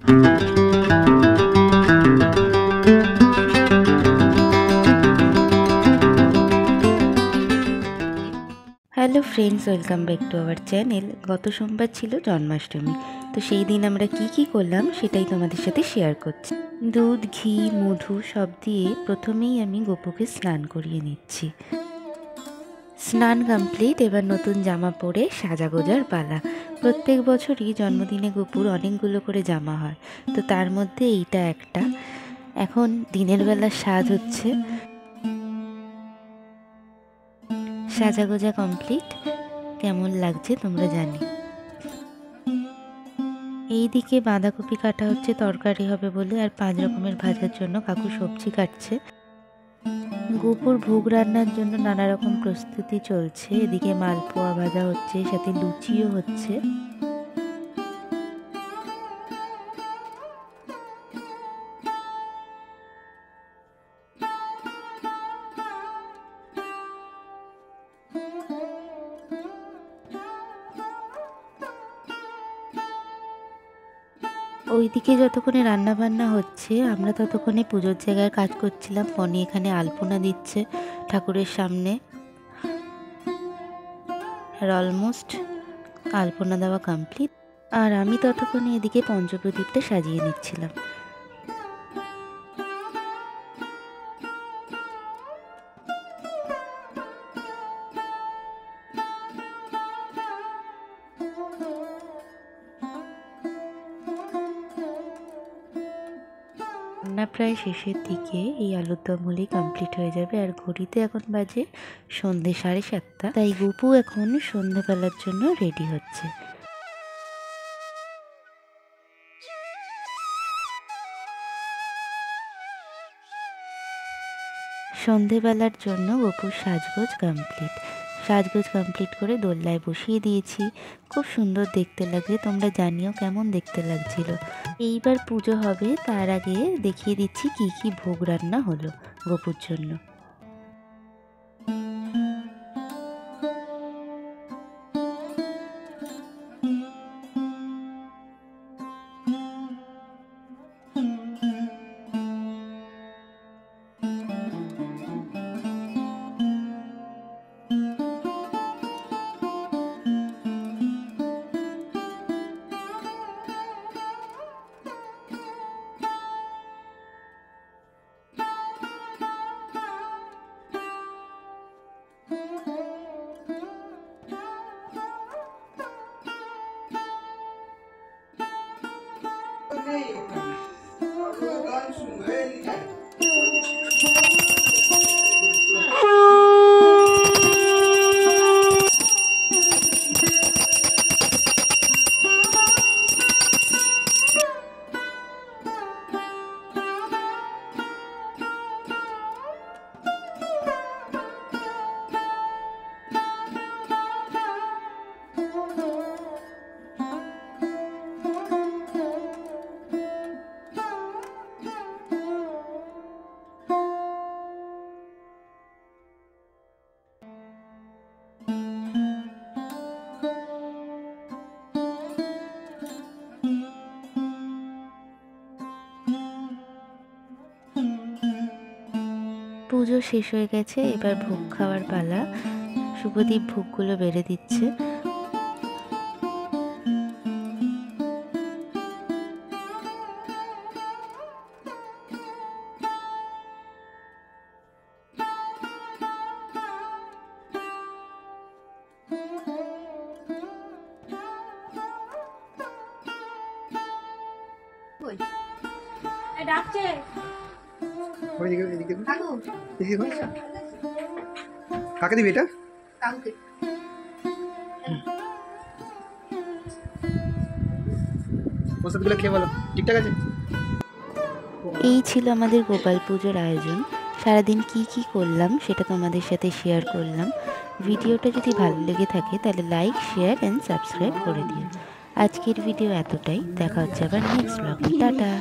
Hello friends, welcome back to our channel. গত সোমবার ছিল জন্মাষ্টমী, তো সেই দিন আমরা কি করলাম সেটাই তোমাদের সাথে শেয়ার করছি। দুধ, ঘি, মধু সব দিয়ে প্রথমেই আমি গোপুকে স্নান করিয়ে নিচ্ছি। স্নান কমপ্লিট, এবার নতুন জামা পরে সাজাগোজার পালা। প্রত্যেক বছরই জন্মদিনে গোপুর অনেকগুলো করে জামা হয়, তো তার মধ্যে এইটা একটা। এখন দিনের বেলা সাজ হচ্ছে। সাজাগোজা কমপ্লিট, কেমন লাগছে তোমরা জানি। এইদিকে বাঁধাকপি কাটা হচ্ছে, তরকারি হবে বলে, আর 5 রকমের ভাজার জন্য কাকু সবজি কাটছে। গোপুর ভোগ রান্নার জন্য নানা রকম প্রস্তুতি চলছে। এদিকে মালপোয়া ভাজা হচ্ছে, সাথে লুচিও হচ্ছে। ওইদিকে যতক্ষণে রান্না বান্না হচ্ছে, আমরা ততক্ষণে পুজোর জায়গায় কাজ করছিলাম। পনি এখানে আলপনা দিচ্ছে ঠাকুরের সামনে। আর অলমোস্ট আলপনা দেওয়া কমপ্লিট, আর আমি ততক্ষণে এদিকে পঞ্চপ্রদীপটা সাজিয়ে নিচ্ছিলাম। রান্না প্রায় শেষের দিকে, এই আলুর দম হলেই কমপ্লিট হয়ে যাবে। আর ঘড়িতে এখন বাজে সন্ধে 7:30, তাই গোপু এখন সন্ধ্যাবেলার জন্য রেডি হচ্ছে। সন্ধেবেলার জন্য গোপুর সাজগোজ কমপ্লিট করে দোলনায় বসিয়ে দিয়েছি। খুব সুন্দর দেখতে লাগছে, তোমরা জানিও কেমন দেখতে লাগছিল। এইবার পুজো হবে, তার আগে দেখিয়ে দিচ্ছি কি ভোগ রান্না হলো গোপুর জন্য। পুজো শেষ হয়ে গেছে, এবার ভোগ খাওয়ার পালা। শুভদীপ ভোগগুলো বেড়ে দিচ্ছে। ডাকছে কাকে দিবি এটা? প্রসাদগুলো খেয়ে বলো ঠিকঠাক আছে। এই ছিল আমাদের গোপাল পুজোর আয়োজন। সারাদিন কি করলাম সেটা তোমাদের সাথে শেয়ার করলাম। ভিডিওটা যদি ভালো লেগে থাকে তাহলে লাইক, শেয়ার অ্যান্ড সাবস্ক্রাইব করে দিও। আজকের ভিডিও এতটাই, দেখা হচ্ছে আবার নেক্সট ব্লগে। টাটা।